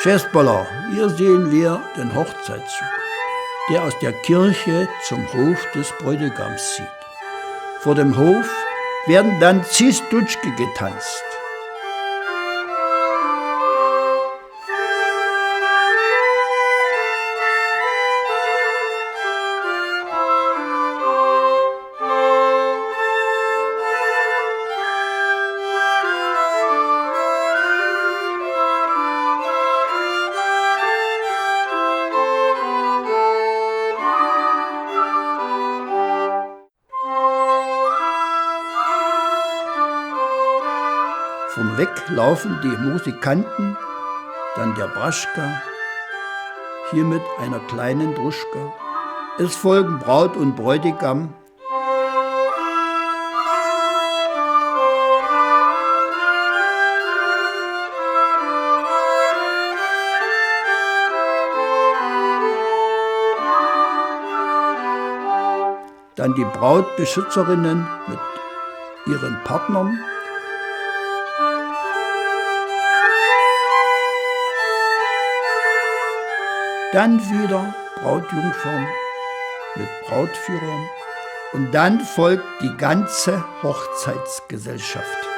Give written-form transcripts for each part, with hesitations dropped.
Festballer, hier sehen wir den Hochzeitszug, der aus der Kirche zum Hof des Bräutigams zieht. Vor dem Hof werden dann Ziestutschke getanzt. Vom Weg laufen die Musikanten, dann der Braschka, hier mit einer kleinen Druschka. Es folgen Braut und Bräutigam. Dann die Brautbeschützerinnen mit ihren Partnern. Dann wieder Brautjungfern mit Brautführern und dann folgt die ganze Hochzeitsgesellschaft.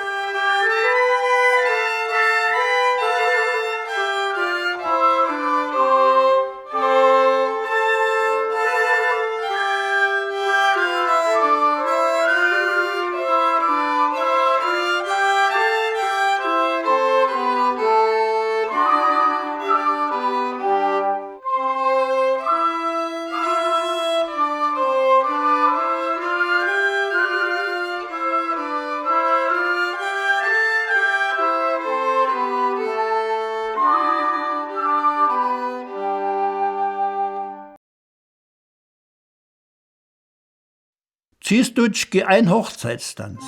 Ziestutschke, ein Hochzeitstanz.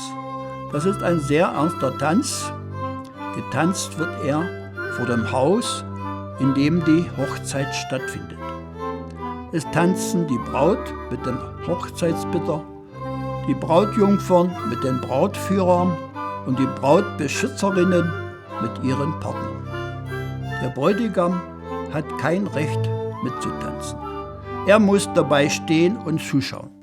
Das ist ein sehr ernster Tanz. Getanzt wird er vor dem Haus, in dem die Hochzeit stattfindet. Es tanzen die Braut mit dem Hochzeitsbitter, die Brautjungfern mit den Brautführern und die Brautbeschützerinnen mit ihren Partnern. Der Bräutigam hat kein Recht mitzutanzen. Er muss dabei stehen und zuschauen.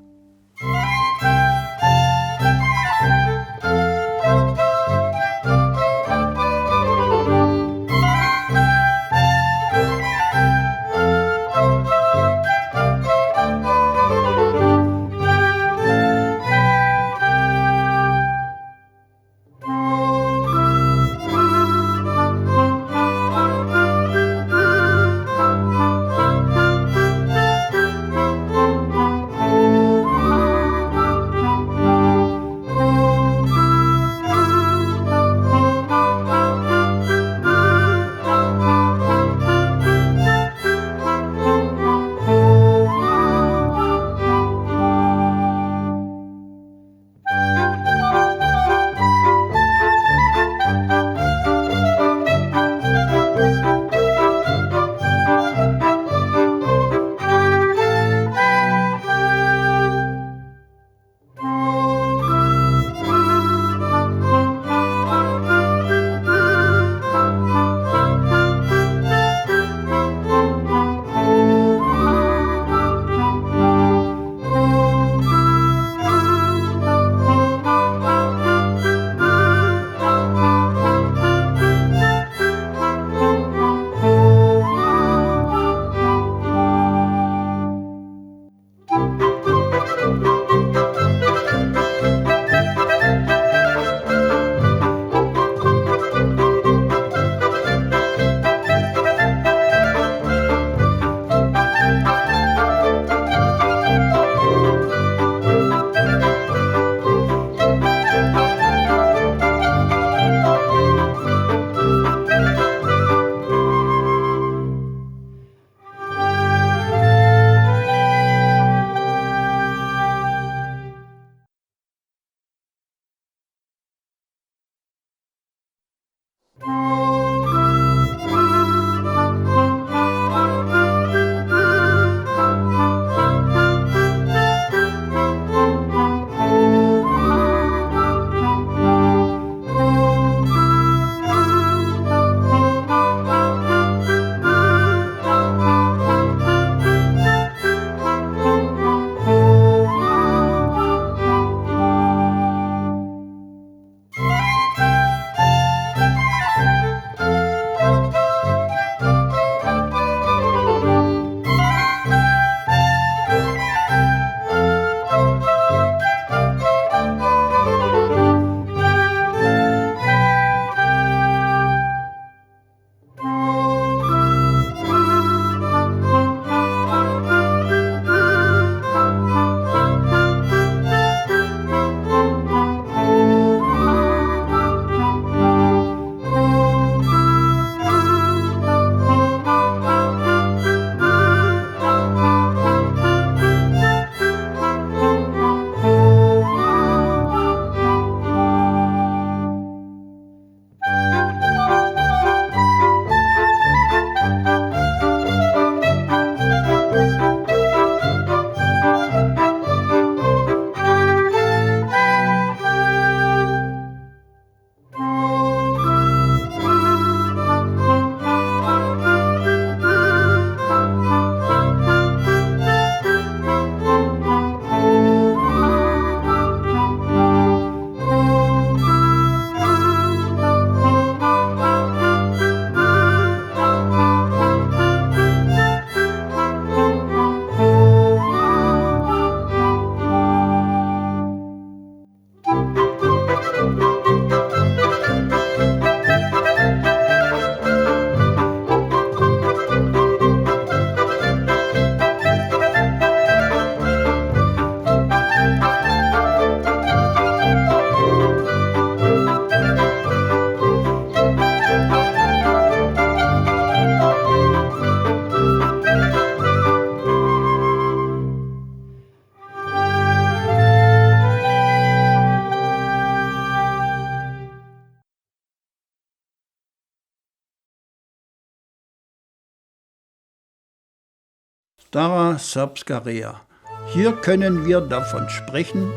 Stara Sapskaria. Hier können wir davon sprechen,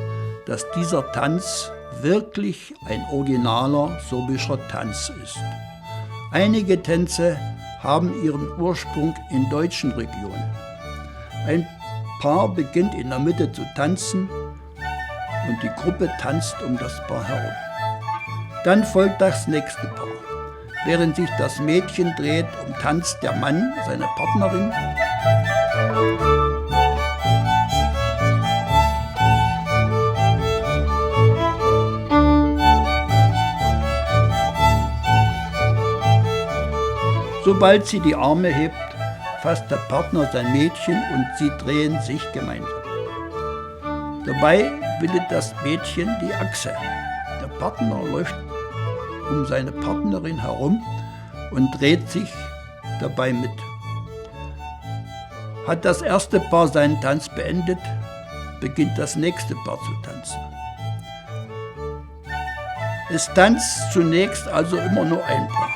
dass dieser Tanz wirklich ein originaler sorbischer Tanz ist. Einige Tänze haben ihren Ursprung in deutschen Regionen. Ein Paar beginnt in der Mitte zu tanzen und die Gruppe tanzt um das Paar herum. Dann folgt das nächste Paar. Während sich das Mädchen dreht, umtanzt der Mann seine Partnerin. Sobald sie die Arme hebt, fasst der Partner sein Mädchen und sie drehen sich gemeinsam. Dabei bildet das Mädchen die Achse. Der Partner läuft um seine Partnerin herum und dreht sich dabei mit. Hat das erste Paar seinen Tanz beendet, beginnt das nächste Paar zu tanzen. Es tanzt zunächst also immer nur ein Paar.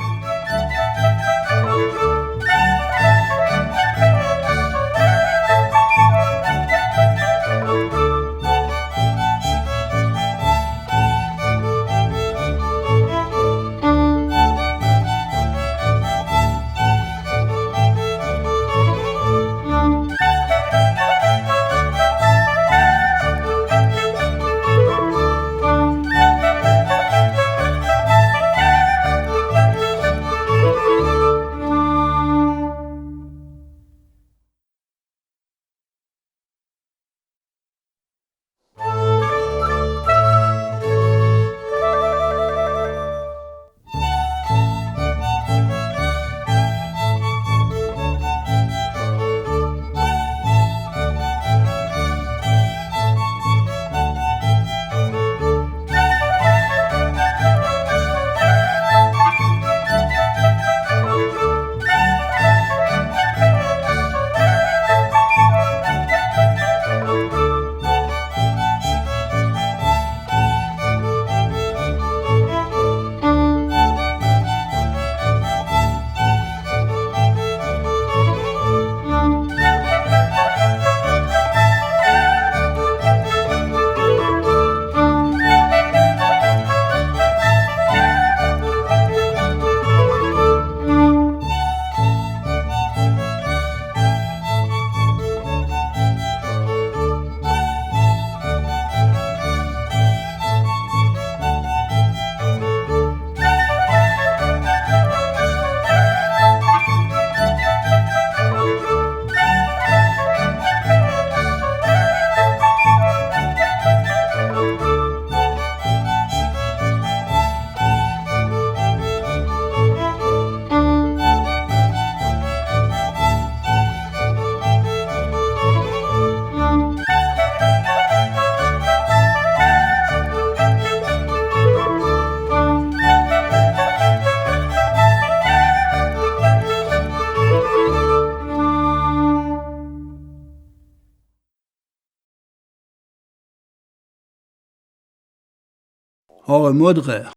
Hore Mudre.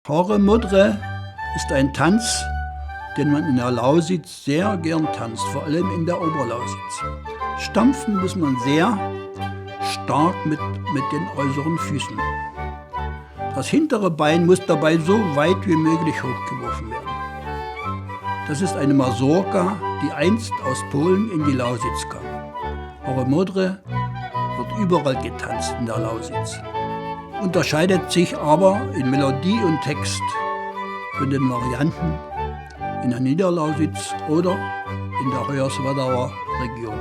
Hore Mudre ist ein Tanz, den man in der Lausitz sehr gern tanzt, vor allem in der Oberlausitz. Stampfen muss man sehr stark mit den äußeren Füßen. Das hintere Bein muss dabei so weit wie möglich hochgeworfen werden. Das ist eine Mazurka, die einst aus Polen in die Lausitz kam. Hore Mudre wird überall getanzt in der Lausitz. Unterscheidet sich aber in Melodie und Text von den Varianten in der Niederlausitz oder in der Hoyerswerdaer Region.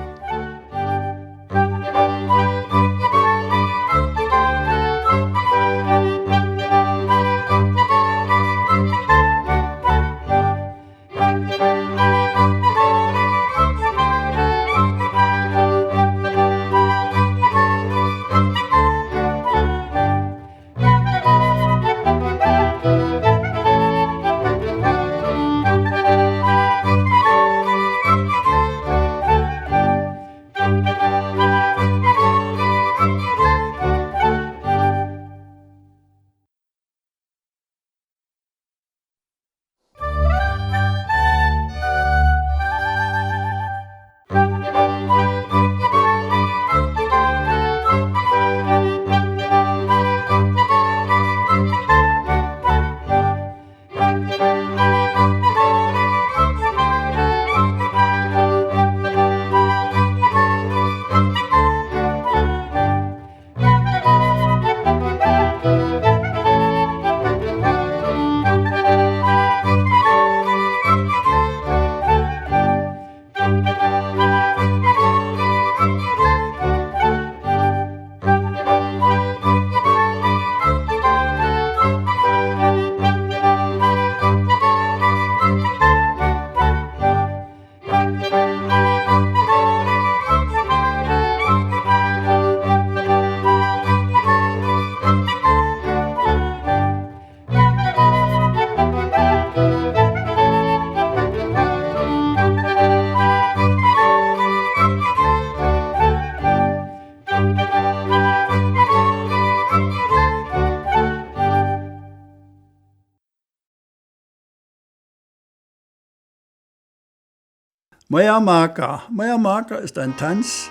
Moja Maka ist ein Tanz,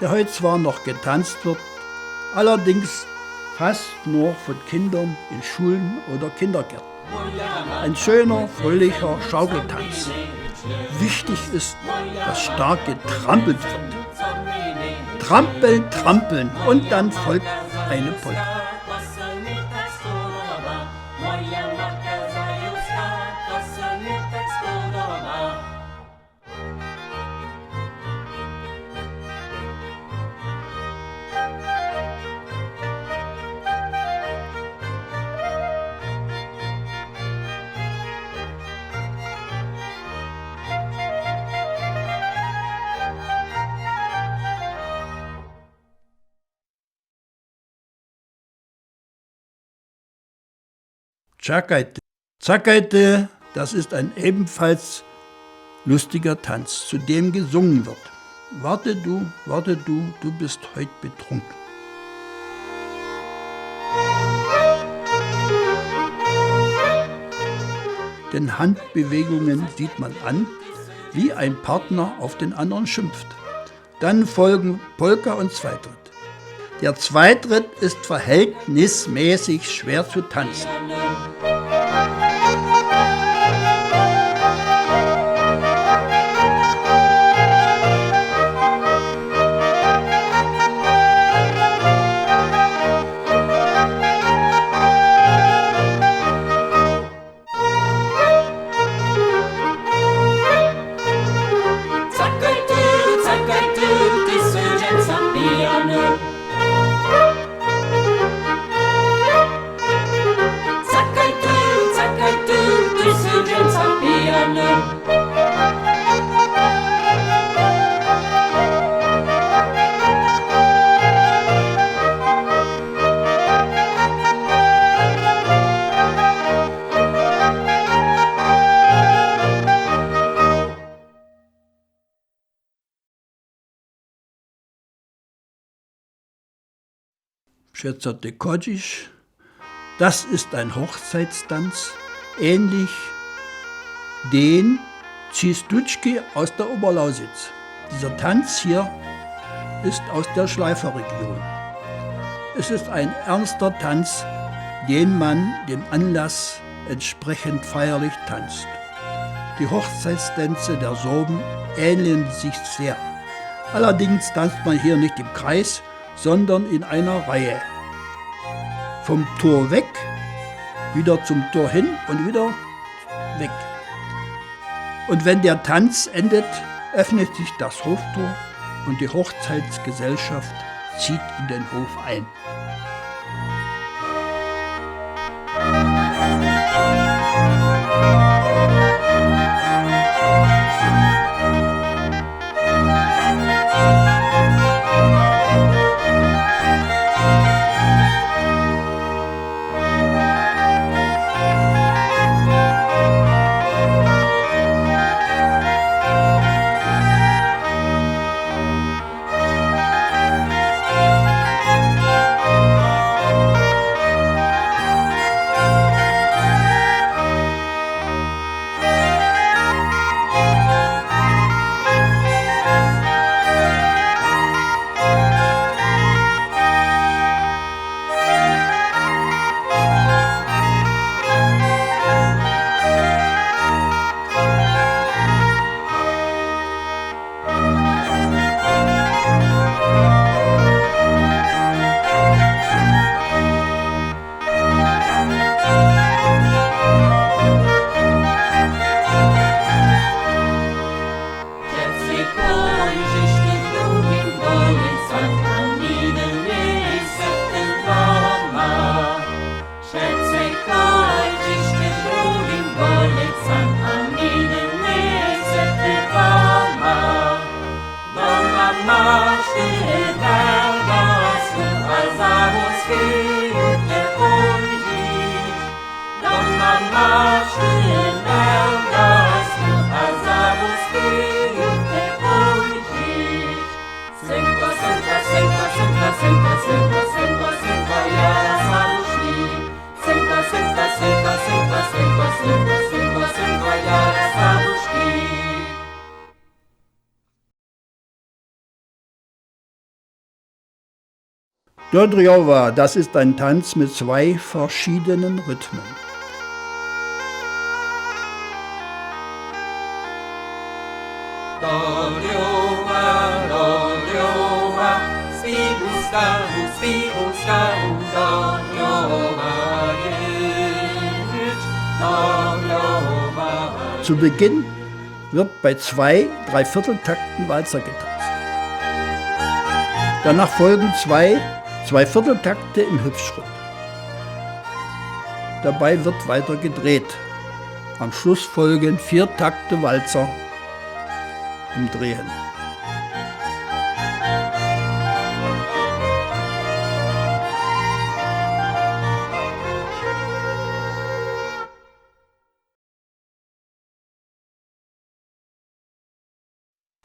der heute zwar noch getanzt wird, allerdings fast nur von Kindern in Schulen oder Kindergärten. Ein schöner, fröhlicher Schaukeltanz. Wichtig ist, dass stark getrampelt wird. Trampeln, trampeln und dann folgt eine Polka. Chakaite. Chakaite, das ist ein ebenfalls lustiger Tanz, zu dem gesungen wird. Warte du, du bist heut betrunken. Den Handbewegungen sieht man an, wie ein Partner auf den anderen schimpft. Dann folgen Polka und Zweitritt. Der Zweitritt ist verhältnismäßig schwer zu tanzen. Przecate Kodzisz, das ist ein Hochzeitstanz, ähnlich den Cistuczki aus der Oberlausitz. Dieser Tanz hier ist aus der Schleiferregion. Es ist ein ernster Tanz, den man dem Anlass entsprechend feierlich tanzt. Die Hochzeitstänze der Sorben ähneln sich sehr. Allerdings tanzt man hier nicht im Kreis, sondern in einer Reihe. Vom Tor weg, wieder zum Tor hin und wieder weg. Und wenn der Tanz endet, öffnet sich das Hoftor und die Hochzeitsgesellschaft zieht in den Hof ein. Dodrjowa, das ist ein Tanz mit 2 verschiedenen Rhythmen. Dodrjowa, Dodrjowa, svihu stavu, Dodrjowa geht, Dodrjowa. Zu Beginn wird bei 2 3/4-Takten Walzer getanzt. Danach folgen 2 2/4-Takte im Hüpfschritt. Dabei wird weiter gedreht. Am Schluss folgen 4 Takte Walzer im Drehen.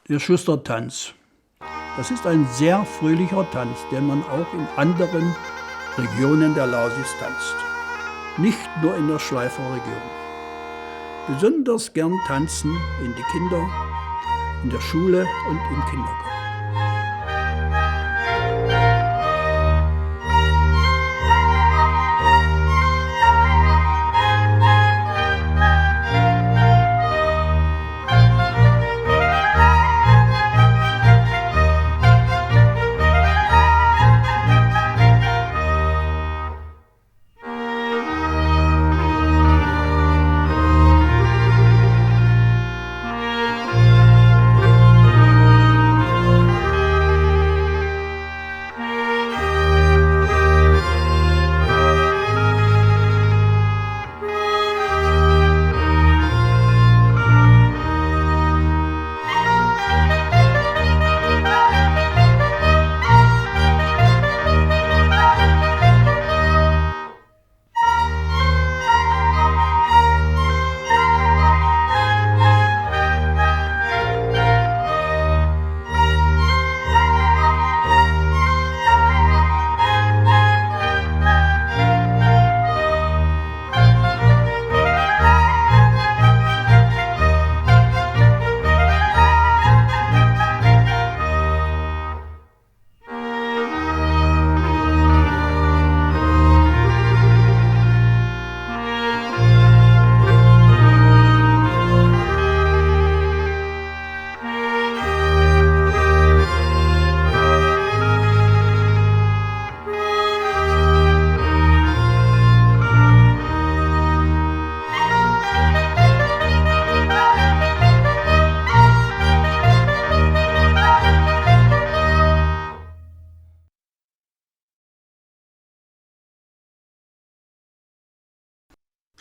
Der Schustertanz. Das ist ein sehr fröhlicher Tanz, den man auch in anderen Regionen der Lausitz tanzt. Nicht nur in der Schleifer Region. Besonders gern tanzen die Kinder in der Schule und im Kindergarten.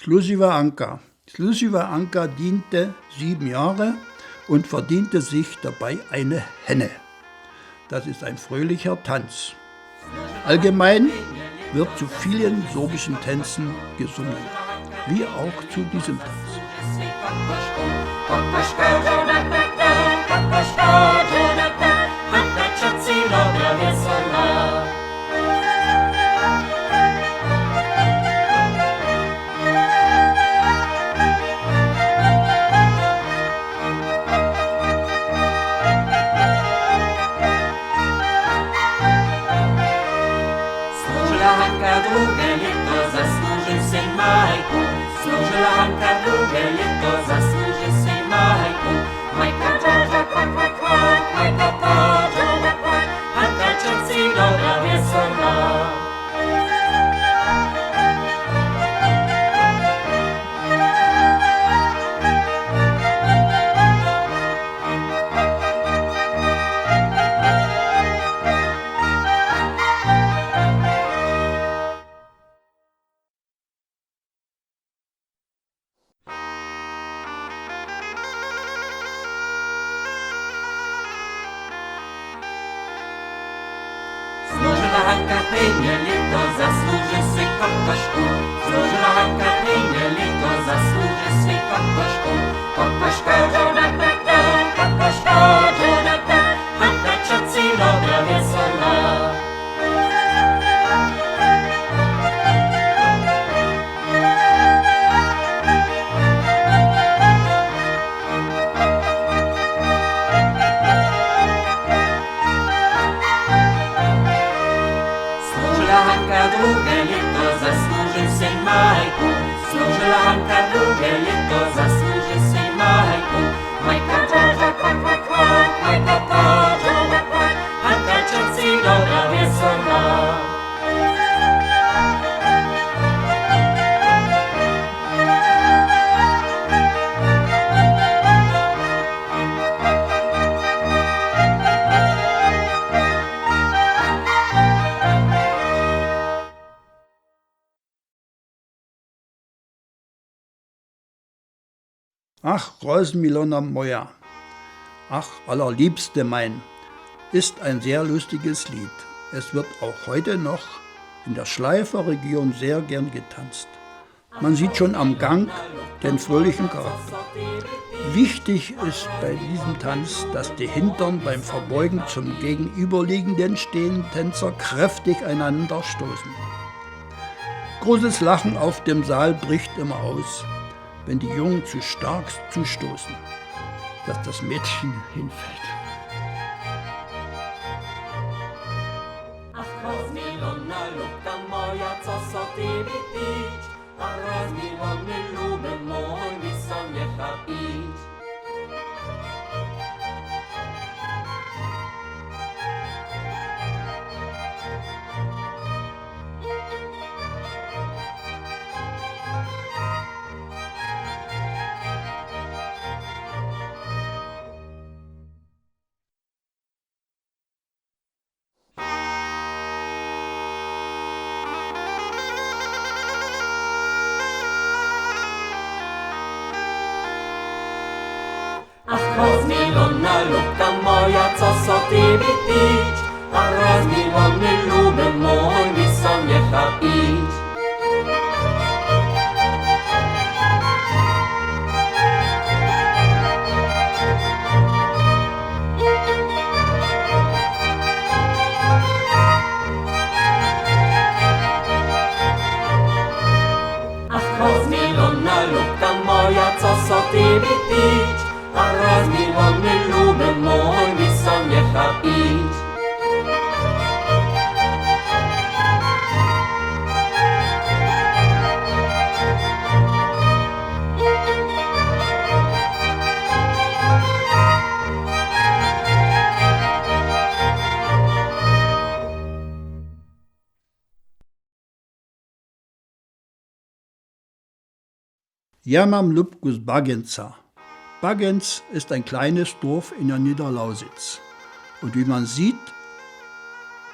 Služivá Anka. Služivá Anka diente 7 Jahre und verdiente sich dabei eine Henne. Das ist ein fröhlicher Tanz. Allgemein wird zu vielen sorbischen Tänzen gesungen, wie auch zu diesem Tanz. Služila Hanka drugie lito, zasłuży swej majku. Majka Georgia, kwak, kwak, kwak, majka ta, Georgia, kwak, Hanka cioci dobra wesoła. Hanka pejnie lito, zasłuży swej kokoszku. Złożyła Hanka pejnie lito, zasłuży swej kokoszku. Kokoszka Jonatana, kokoszka Jonatana, Hanka cioci dobra wesoła. Ach, Rosenmilona moja, ach, allerliebste mein, ist ein sehr lustiges Lied. Es wird auch heute noch in der Schleifer Region sehr gern getanzt. Man sieht schon am Gang den fröhlichen Charakter. Wichtig ist bei diesem Tanz, dass die Hintern beim Verbeugen zum gegenüberliegenden stehenden Tänzer kräftig einander stoßen. Großes Lachen auf dem Saal bricht immer aus, wenn die Jungen zu stark zustoßen, dass das Mädchen hinfällt. Ach, Rosenmilona, lubka moja, co so ty mi pić? Ach, Rosenmilony, luby mój, mi so nie chapić. Ach, Rosenmilona, lubka moja, co so ty mi pić? Ach, Rosenmilony, luby mój, mi so nie chapić. Ach, Rosenmilona, lubka moja, co so ty mi pić? Ach, Rosenmilony, luby mój, mi so nie chapić. Ja mam lubkus Bagenza. Bagenz ist ein kleines Dorf in der Niederlausitz. Und wie man sieht,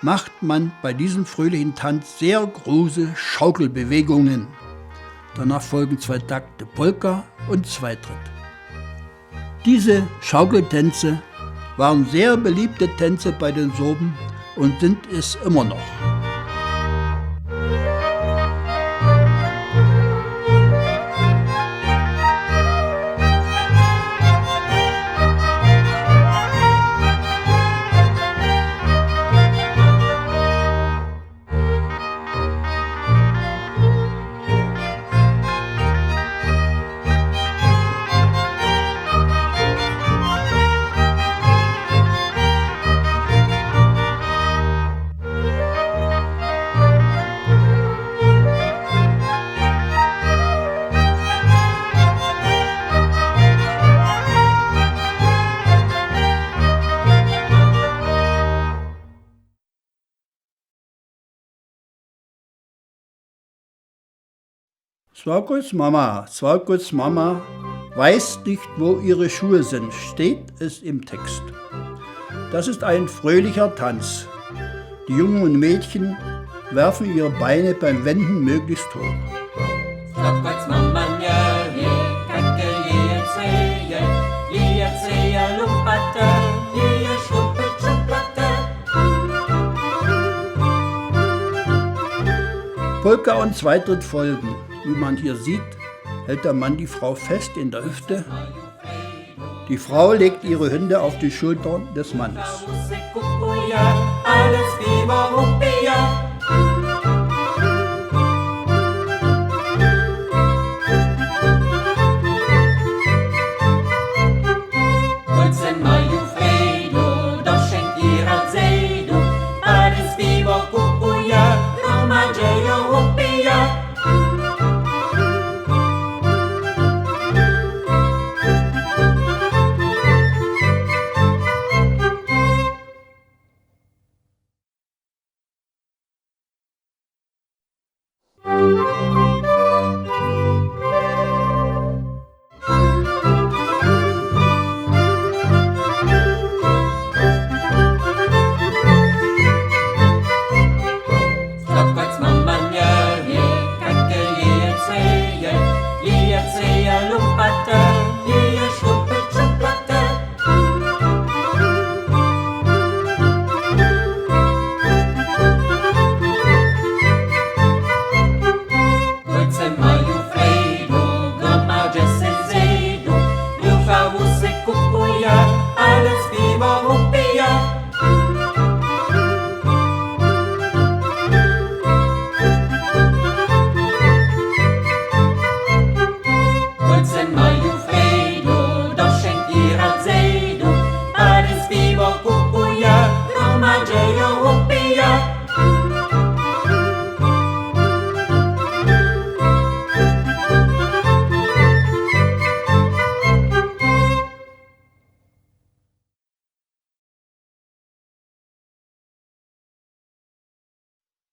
macht man bei diesem fröhlichen Tanz sehr große Schaukelbewegungen. Danach folgen 2 Takte Polka und Zweitritt. Diese Schaukeltänze waren sehr beliebte Tänze bei den Sorben und sind es immer noch. Swalkots Mama weiß nicht, wo ihre Schuhe sind, steht es im Text. Das ist ein fröhlicher Tanz. Die Jungen und Mädchen werfen ihre Beine beim Wenden möglichst hoch. Swalkots mama nie wie, jakie jej ceje lumpate, jej szlupy czuplate. Polka und Zweitritt folgen. Wie man hier sieht, hält der Mann die Frau fest in der Hüfte. Die Frau legt ihre Hände auf die Schultern des Mannes. Kawusy kupuje, ale z piwo upija.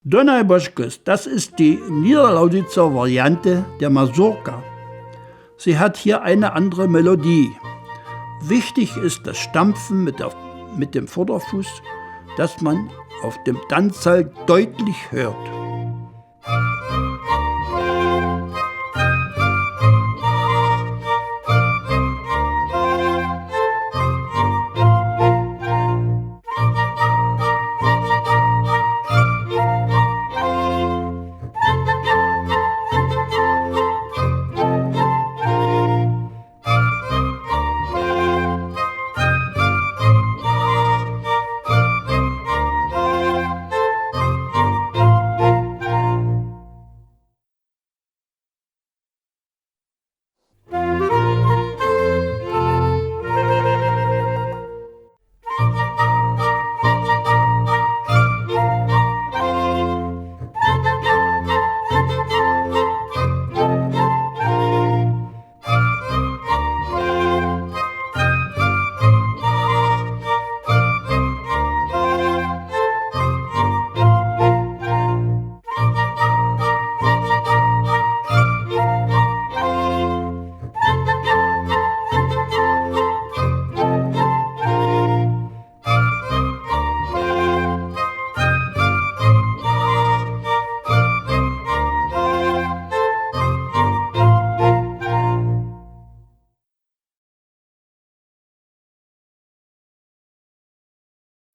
Donauboschkus, das ist die Niederlausitzer Variante der Mazurka. Sie hat hier eine andere Melodie. Wichtig ist das Stampfen mit dem Vorderfuß, das man auf dem Tanzsaal deutlich hört.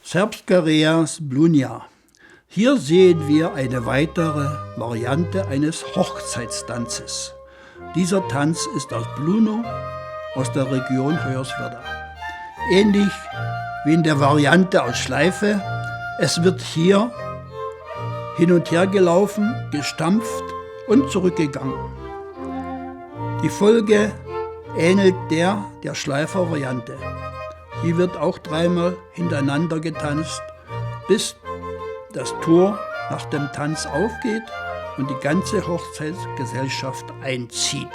Srpska Blunja. Hier sehen wir eine weitere Variante eines Hochzeitstanzes. Dieser Tanz ist aus Brno, aus der Region Hoyerswerda. Ähnlich wie in der Variante aus Schleife. Es wird hier hin und her gelaufen, gestampft und zurückgegangen. Die Folge ähnelt der Schleifer-Variante. Hier wird auch dreimal hintereinander getanzt, bis das Tor nach dem Tanz aufgeht und die ganze Hochzeitsgesellschaft einzieht.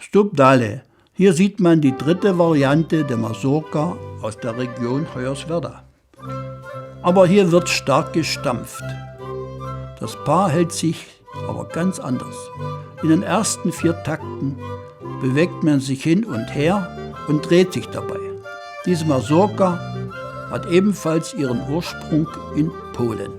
Stup Dale. Hier sieht man die dritte Variante der Mazurka aus der Region Hoyerswerda. Aber hier wird stark gestampft. Das Paar hält sich aber ganz anders. In den ersten 4 Takten bewegt man sich hin und her und dreht sich dabei. Diese Mazurka hat ebenfalls ihren Ursprung in Polen.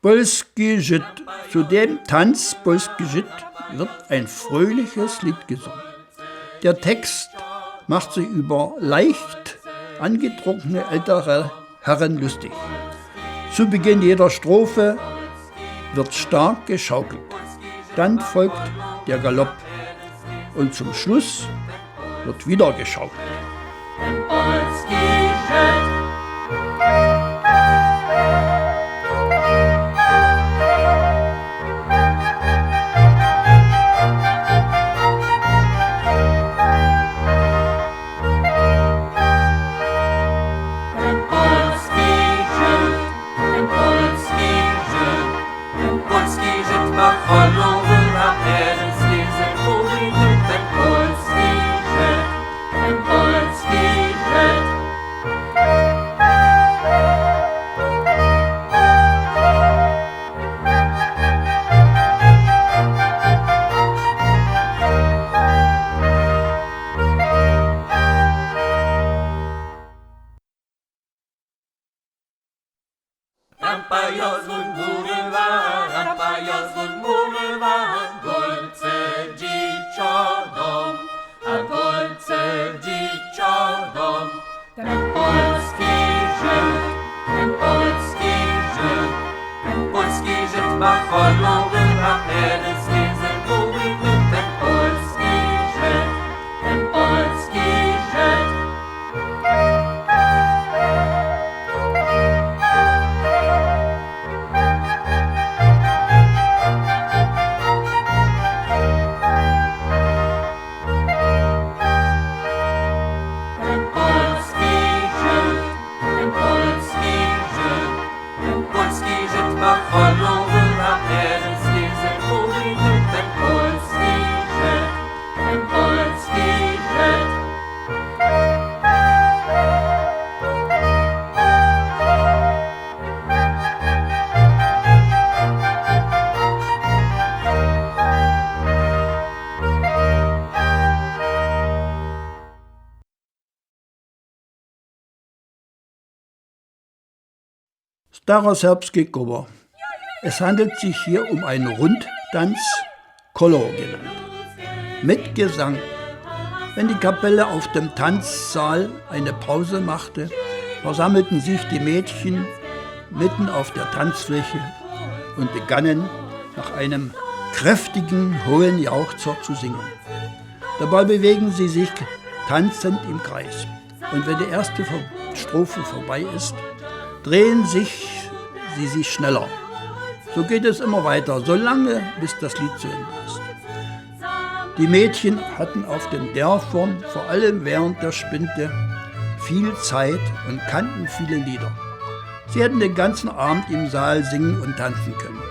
Polski Żyd. Zu dem Tanz Polski Żyd wird ein fröhliches Lied gesungen. Der Text macht sich über leicht angetrunkene ältere Herren lustig. Zu Beginn jeder Strophe wird stark geschaukelt. Dann folgt der Galopp und zum Schluss wird wieder geschaukelt. Jozun murowan, golce dzicio dom, a golce dzicio dom. Ten polski Żyd ma choroby, a teraz nie zerwuj, ten polski Żyd. Staroserbski Cover. Es handelt sich hier um einen Rundtanz, Kolor genannt, mit Gesang. Wenn die Kapelle auf dem Tanzsaal eine Pause machte, versammelten sich die Mädchen mitten auf der Tanzfläche und begannen nach einem kräftigen, hohen Jauchzer zu singen. Dabei bewegen sie sich tanzend im Kreis. Und wenn die erste Strophe vorbei ist, drehen sie sich schneller. So geht es immer weiter, solange bis das Lied zu Ende ist. Die Mädchen hatten auf den Dörfern, vor allem während der Spinte, viel Zeit und kannten viele Lieder. Sie hätten den ganzen Abend im Saal singen und tanzen können.